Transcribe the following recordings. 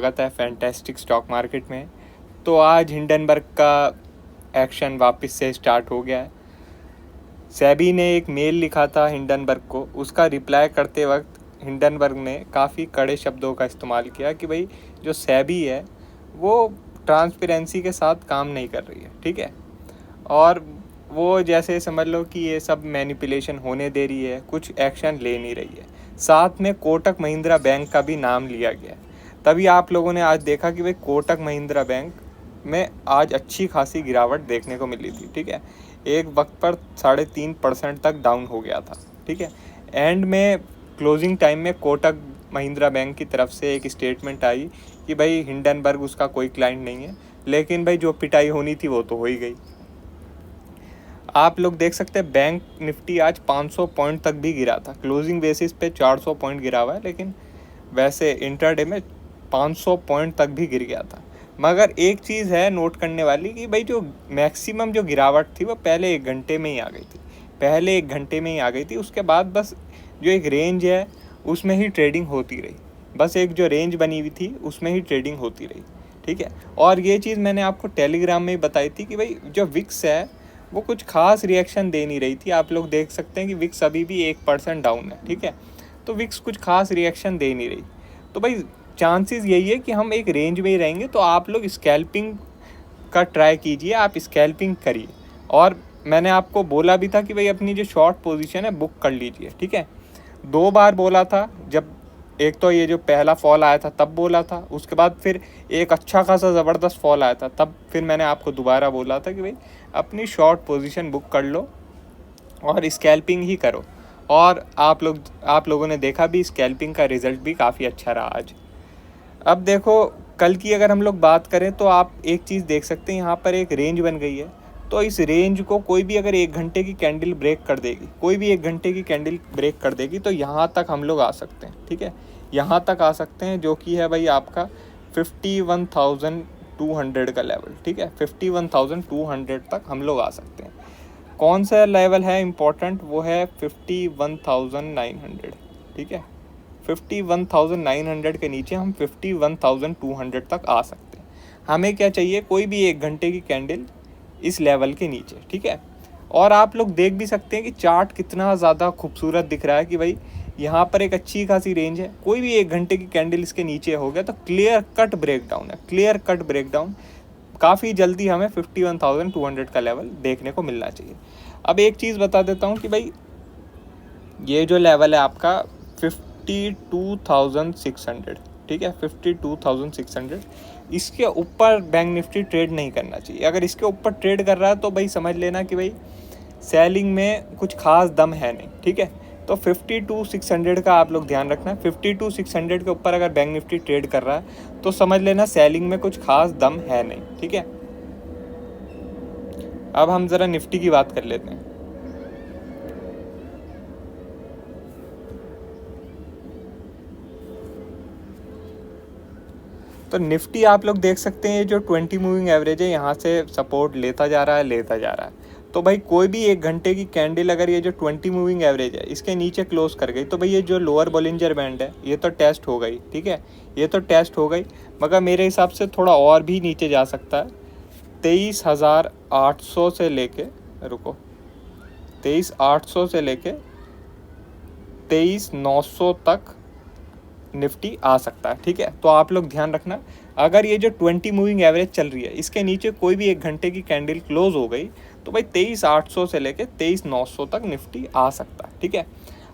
स्वागत है fantastic stock market में। तो आज हिंडनबर्ग का एक्शन वापस से स्टार्ट हो गया है। सेबी ने एक मेल लिखा था हिंडनबर्ग को, उसका रिप्लाई करते वक्त हिंडनबर्ग ने काफ़ी कड़े शब्दों का इस्तेमाल किया कि भाई जो सेबी है वो ट्रांसपेरेंसी के साथ काम नहीं कर रही है, ठीक है। और वो जैसे समझ लो कि ये सब मैनिपुलेशन होने दे रही है, कुछ एक्शन ले नहीं रही है। साथ में कोटक महिंद्रा बैंक का भी नाम लिया गया है। तभी आप लोगों ने आज देखा कि भाई कोटक महिंद्रा बैंक में आज अच्छी खासी गिरावट देखने को मिली थी, ठीक है। एक वक्त पर 3.5% तक डाउन हो गया था, ठीक है। एंड में क्लोजिंग टाइम में कोटक महिंद्रा बैंक की तरफ से एक स्टेटमेंट आई कि भाई हिंडनबर्ग उसका कोई क्लाइंट नहीं है, लेकिन भाई जो पिटाई होनी थी वो तो हो ही गई। आप लोग देख सकते हैं बैंक निफ्टी आज 500 पॉइंट तक भी गिरा था। क्लोजिंग बेसिस पे 400 पॉइंट गिरा हुआ है, लेकिन वैसे इंट्राडे में 500 पॉइंट तक भी गिर गया था। मगर एक चीज़ है नोट करने वाली कि भाई जो मैक्सिमम जो गिरावट थी वो पहले 1 घंटे में ही आ गई थी। पहले 1 घंटे में ही आ गई थी। उसके बाद बस जो एक रेंज है उसमें ही ट्रेडिंग होती रही। बस एक जो रेंज बनी हुई थी उसमें ही ट्रेडिंग होती रही, ठीक है। और ये चीज़ मैंने आपको टेलीग्राम में ही बताई थी कि भाई जो विक्स है वो कुछ खास रिएक्शन दे नहीं रही थी। आप लोग देख सकते हैं कि विक्स अभी भी 1% डाउन है, ठीक है। तो विक्स कुछ खास रिएक्शन दे नहीं रही। तो भाई चांसेस यही है कि हम एक रेंज में ही रहेंगे। तो आप लोग स्कैल्पिंग का ट्राई कीजिए, आप स्कैल्पिंग करिए। और मैंने आपको बोला भी था कि भाई अपनी जो शॉर्ट पोजीशन है बुक कर लीजिए, ठीक है। 2 बार बोला था। जब एक तो ये जो पहला फॉल आया था तब बोला था, उसके बाद फिर एक अच्छा खासा ज़बरदस्त फॉल आया था तब फिर मैंने आपको दोबारा बोला था कि भाई अपनी शॉर्ट पोजीशन बुक कर लो और स्कैल्पिंग ही करो। और आप लोगों ने देखा भी, स्कैल्पिंग का रिज़ल्ट भी काफ़ी अच्छा रहा आज। अब देखो कल की अगर हम लोग बात करें तो आप एक चीज़ देख सकते हैं, यहाँ पर एक रेंज बन गई है। तो इस रेंज को कोई भी अगर 1 घंटे की कैंडल ब्रेक कर देगी, कोई भी 1 घंटे की कैंडल ब्रेक कर देगी तो यहाँ तक हम लोग आ सकते हैं, ठीक है। यहाँ तक आ सकते हैं जो कि है भाई आपका 51,200 का लेवल, ठीक है। 51,200 तक हम लोग आ सकते हैं। कौन सा लेवल है इम्पोर्टेंट, वो है 51,900, ठीक है। 51,900 के नीचे हम 51,200 तक आ सकते हैं। हमें क्या चाहिए, कोई भी 1 घंटे की कैंडल इस लेवल के नीचे, ठीक है। और आप लोग देख भी सकते हैं कि चार्ट कितना ज़्यादा खूबसूरत दिख रहा है कि भाई यहाँ पर एक अच्छी खासी रेंज है। कोई भी 1 घंटे की कैंडल इसके नीचे हो गया तो क्लियर कट ब्रेकडाउन है, क्लियर कट ब्रेकडाउन। काफ़ी जल्दी हमें 51,200 का लेवल देखने को मिलना चाहिए। अब एक चीज़ बता देता हूँ कि भाई ये जो लेवल है आपका 52,600, ठीक है, 52,600, इसके ऊपर बैंक निफ्टी ट्रेड नहीं करना चाहिए। अगर इसके ऊपर ट्रेड कर रहा है तो भाई समझ लेना कि भाई सेलिंग में कुछ खास दम है नहीं, ठीक है। तो 52,600 का आप लोग ध्यान रखना। 52,600 के ऊपर अगर बैंक निफ्टी ट्रेड कर रहा है तो समझ लेना सेलिंग में कुछ खास दम है नहीं, ठीक है। अब हम ज़रा निफ्टी की बात कर लेते हैं। तो निफ्टी आप लोग देख सकते हैं जो 20 मूविंग एवरेज है यहाँ से सपोर्ट लेता जा रहा है। तो भाई कोई भी 1 घंटे की कैंडल अगर ये जो 20 मूविंग एवरेज है इसके नीचे क्लोज कर गई तो भाई ये जो लोअर बॉलिंजर बैंड है ये तो टेस्ट हो गई, ठीक है। ये तो टेस्ट हो गई, मगर मेरे हिसाब से थोड़ा और भी नीचे जा सकता है। 23,800 से लेके 23,800 से लेके 23,900 तक निफ्टी आ सकता है, ठीक है। तो आप लोग ध्यान रखना, अगर ये जो 20 मूविंग एवरेज चल रही है इसके नीचे कोई भी 1 घंटे की कैंडल क्लोज हो गई तो भाई 23,800 से लेके 23,900 तक निफ्टी आ सकता है, ठीक है।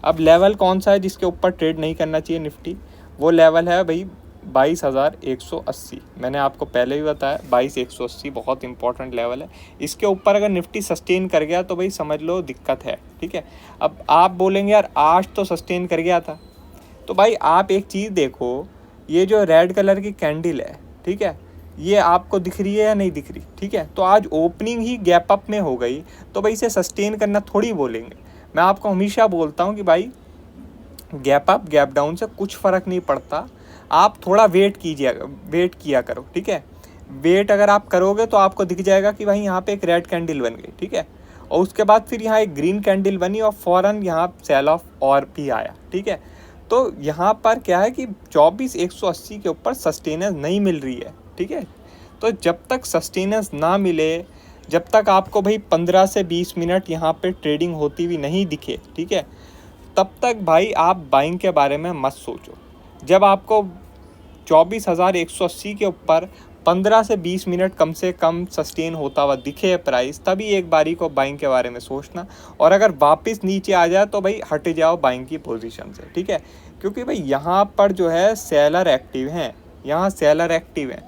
अब लेवल कौन सा है जिसके ऊपर ट्रेड नहीं करना चाहिए निफ्टी, वो लेवल है भाई 22,180। मैंने आपको पहले भी बताया 22,180 बहुत इंपॉर्टेंट लेवल है। इसके ऊपर अगर निफ्टी सस्टेन कर गया तो भाई समझ लो दिक्कत है, ठीक है। अब आप बोलेंगे यार आज तो सस्टेन कर गया था, तो भाई आप एक चीज़ देखो, ये जो रेड कलर की कैंडल है, ठीक है, ये आपको दिख रही है या नहीं दिख रही, ठीक है। तो आज ओपनिंग ही गैप अप में हो गई तो भाई इसे सस्टेन करना थोड़ी बोलेंगे। मैं आपको हमेशा बोलता हूँ कि भाई गैप अप गैप डाउन से कुछ फ़र्क नहीं पड़ता, आप थोड़ा वेट किया करो, ठीक है। वेट अगर आप करोगे तो आपको दिख जाएगा कि भाई यहाँ पे एक रेड कैंडल बन गई, ठीक है। और उसके बाद फिर यहाँ एक ग्रीन कैंडल बनी और फ़ौरन यहाँ सेल ऑफ और भी आया, ठीक है। तो यहाँ पर क्या है कि 24,180 के ऊपर सस्टेनेंस नहीं मिल रही है, ठीक है। तो जब तक सस्टेनेंस ना मिले, जब तक आपको भाई 15 से 20 मिनट यहाँ पे ट्रेडिंग होती हुई नहीं दिखे, ठीक है, तब तक भाई आप बाइंग के बारे में मत सोचो। जब आपको 24,180 के ऊपर 15 से 20 मिनट कम से कम सस्टेन होता हुआ दिखे प्राइस, तभी एक बारी को बाइंग के बारे में सोचना। और अगर वापस नीचे आ जाए तो भाई हट जाओ बाइंग की पोजीशन से, ठीक है। क्योंकि भाई यहाँ पर जो है सेलर एक्टिव हैं, यहाँ सेलर एक्टिव हैं।